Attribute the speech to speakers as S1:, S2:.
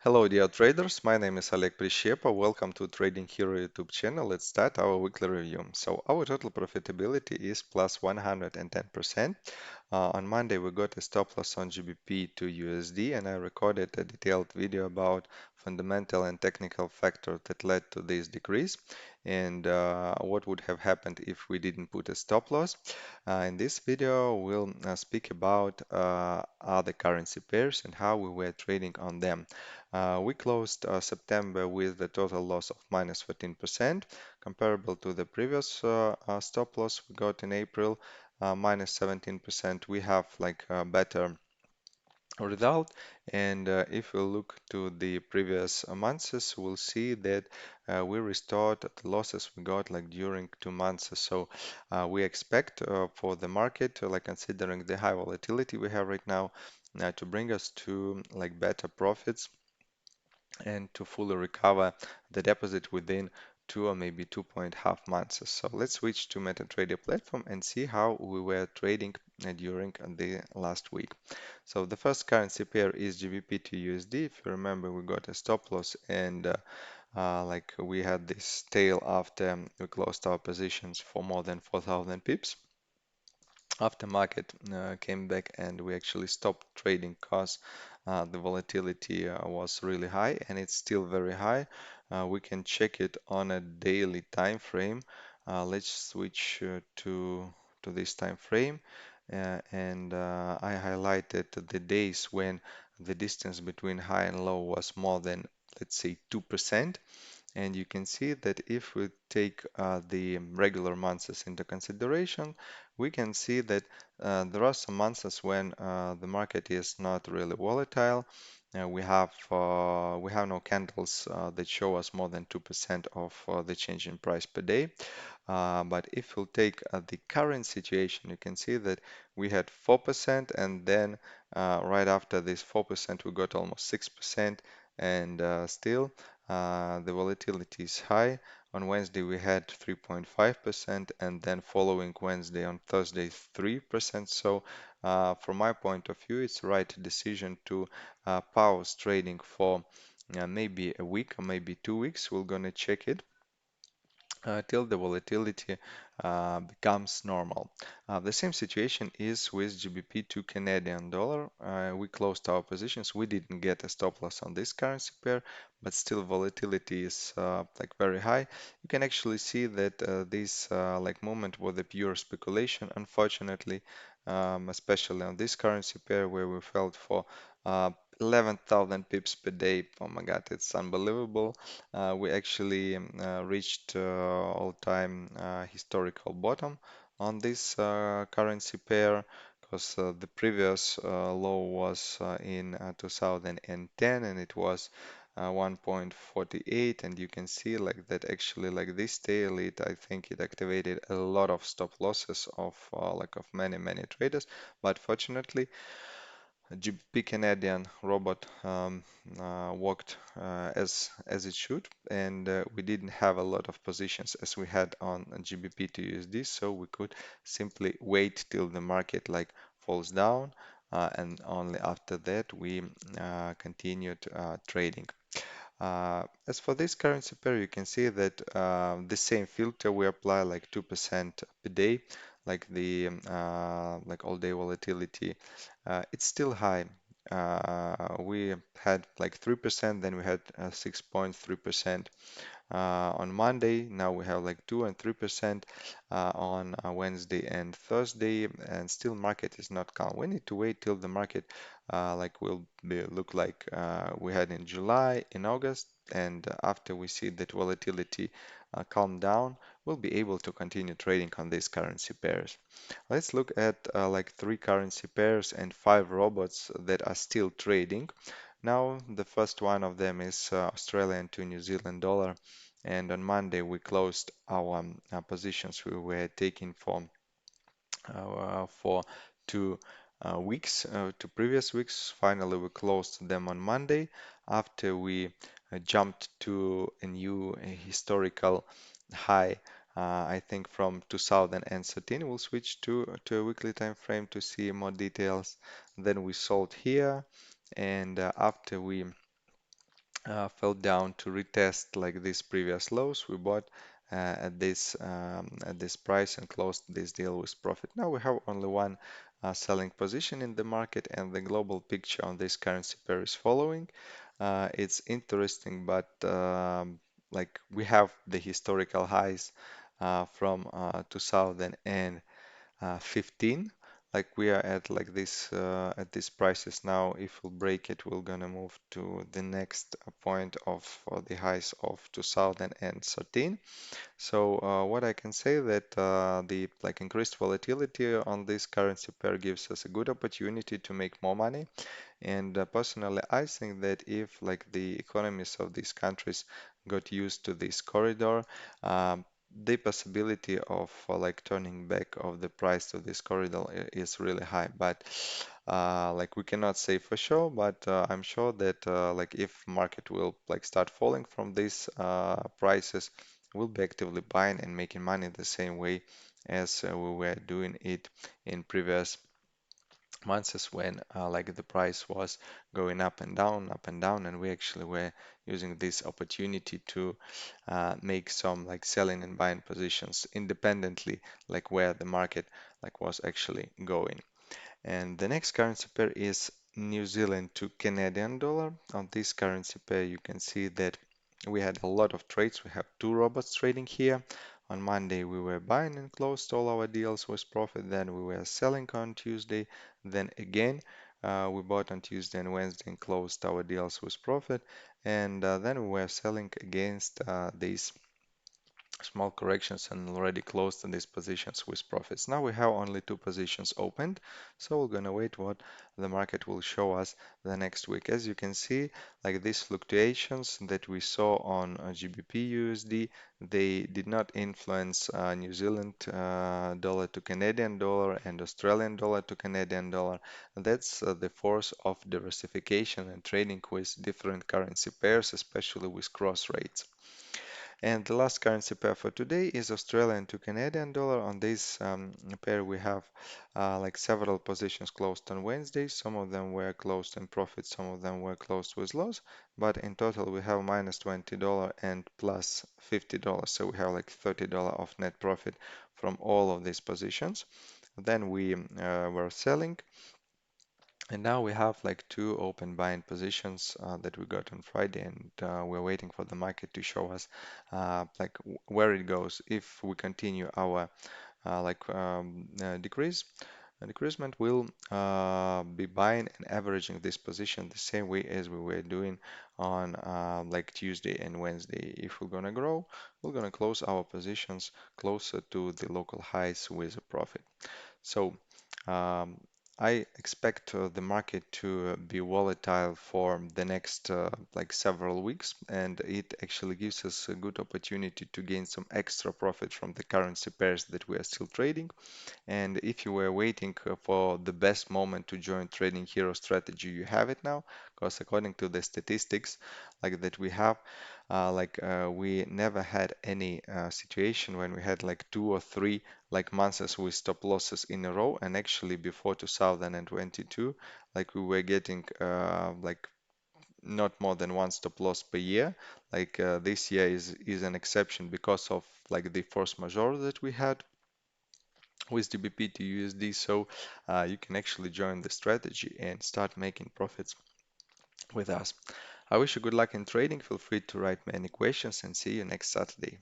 S1: Hello, dear traders. My name is Oleg Prishepa. Welcome to Trading Hero YouTube channel. Let's start our weekly review. So our total profitability is plus 110%. On Monday, we got a stop loss on GBP to USD, and I recorded a detailed video about fundamental and technical factors that led to this decrease and what would have happened if we didn't put a stop loss. In this video, we'll speak about other currency pairs and how we were trading on them. We closed September with a total loss of minus 14%, comparable to the previous stop loss we got in April, minus 17%. We have like a better result. And if we look to the previous months, we'll see that we restored the losses we got like during 2 months. So we expect for the market, like considering the high volatility we have right now, to bring us to like better profits and to fully recover the deposit within 2 or maybe 2.5 months. So let's switch to MetaTrader platform and see how we were trading during the last week. So the first currency pair is GBP to USD. If you remember, we got a stop loss and like we had this tail after we closed our positions for more than 4,000 pips. After market came back and we actually stopped trading because the volatility was really high and it's still very high. We can check it on a daily time frame. Let's switch to this time frame and I highlighted the days when the distance between high and low was more than, let's say, 2%. And you can see that if we take the regular months into consideration, we can see that there are some months when the market is not really volatile. We have no candles that show us more than 2% of the change in price per day. But if we'll take the current situation, you can see that we had 4%, and then right after this 4%, we got almost 6%, and still the volatility is high. On Wednesday, we had 3.5%, and then following Wednesday on Thursday, 3%. So, from my point of view, it's the right decision to pause trading for maybe a week or maybe 2 weeks. We're going to check it till the volatility becomes normal. The same situation is with GBP to Canadian dollar. We closed our positions. We didn't get a stop loss on this currency pair, but still volatility is like very high. You can actually see that this like moment was a pure speculation, unfortunately, especially on this currency pair where we felt for uh, 11,000 pips per day. Oh my God, it's unbelievable. We actually reached all-time historical bottom on this currency pair because the previous low was in 2010 and it was 1.48, and you can see like that actually like this tail it I think it activated a lot of stop losses of like of many traders, but fortunately GBP Canadian robot worked as it should, and we didn't have a lot of positions as we had on GBP to USD, so we could simply wait till the market like falls down, and only after that we continued trading. As for this currency pair, you can see that the same filter we apply like 2% per day, like the like all day volatility. It's still high. We had like 3%, then we had 6.3% on Monday. Now we have like 2 and 3% on Wednesday and Thursday, and still market is not calm. We need to wait till the market like will look like we had in July, in August, and after we see that volatility calm down, we'll be able to continue trading on these currency pairs. Let's look at like 3 currency pairs and 5 robots that are still trading. Now, the first one of them is Australian to New Zealand dollar. And on Monday, we closed our positions we were taking for 2 weeks, 2 previous weeks. Finally, we closed them on Monday after we jumped to a new historical high. I think from 2013. We'll switch to a weekly time frame to see more details. Then we sold here, and after we fell down to retest like these previous lows. We bought at this price and closed this deal with profit. Now we have only one selling position in the market, and the global picture on this currency pair is following. It's interesting, but like we have the historical highs from 2015. Like we are at like this at these prices now. If we'll break it, we're gonna move to the next point of the highs of 2013. So what I can say that the like increased volatility on this currency pair gives us a good opportunity to make more money. And personally, I think that if like the economies of these countries got used to this corridor, the possibility of like turning back of the price of this corridor is really high. But like we cannot say for sure, but I'm sure that like if market will like start falling from these prices, we'll be actively buying and making money the same way as we were doing it in previous months is when like the price was going up and down, and we actually were using this opportunity to make some like selling and buying positions independently, like where the market like was actually going. And the next currency pair is New Zealand to Canadian dollar. On this currency pair, you can see that we had a lot of trades. We have two robots trading here. On Monday, we were buying and closed all our deals with profit. Then we were selling on Tuesday. Then again, we bought on Tuesday and Wednesday and closed our deals with profit. And then we were selling against these small corrections and already closed in these positions with profits. Now we have only two positions opened, so we're gonna wait what the market will show us the next week. As you can see, like these fluctuations that we saw on GBP USD, they did not influence New Zealand dollar to Canadian dollar and Australian dollar to Canadian dollar. That's the force of diversification and trading with different currency pairs, especially with cross rates. And the last currency pair for today is Australian to Canadian dollar. On this pair, we have like several positions closed on Wednesday. Some of them were closed in profit, some of them were closed with loss. But in total, we have minus $20 and plus $50. So we have like $30 of net profit from all of these positions. Then we were selling. And now we have like two open buying positions that we got on Friday, and we're waiting for the market to show us where it goes. If we continue our decreasement, we'll be buying and averaging this position the same way as we were doing on like Tuesday and Wednesday. If we're gonna grow, we're gonna close our positions closer to the local highs with a profit. So um, I expect the market to be volatile for the next like several weeks, and it actually gives us a good opportunity to gain some extra profit from the currency pairs that we are still trading. And if you were waiting for the best moment to join Trading Hero strategy, you have it now, because according to the statistics like that we have, we never had any situation when we had like 2 or 3 like months with stop losses in a row. And actually before 2022, like we were getting like not more than one stop loss per year. Like this year is an exception because of like the force majeure that we had with GBP to USD. So you can actually join the strategy and start making profits with us. I wish you good luck in trading. Feel free to write me any questions and see you next Saturday.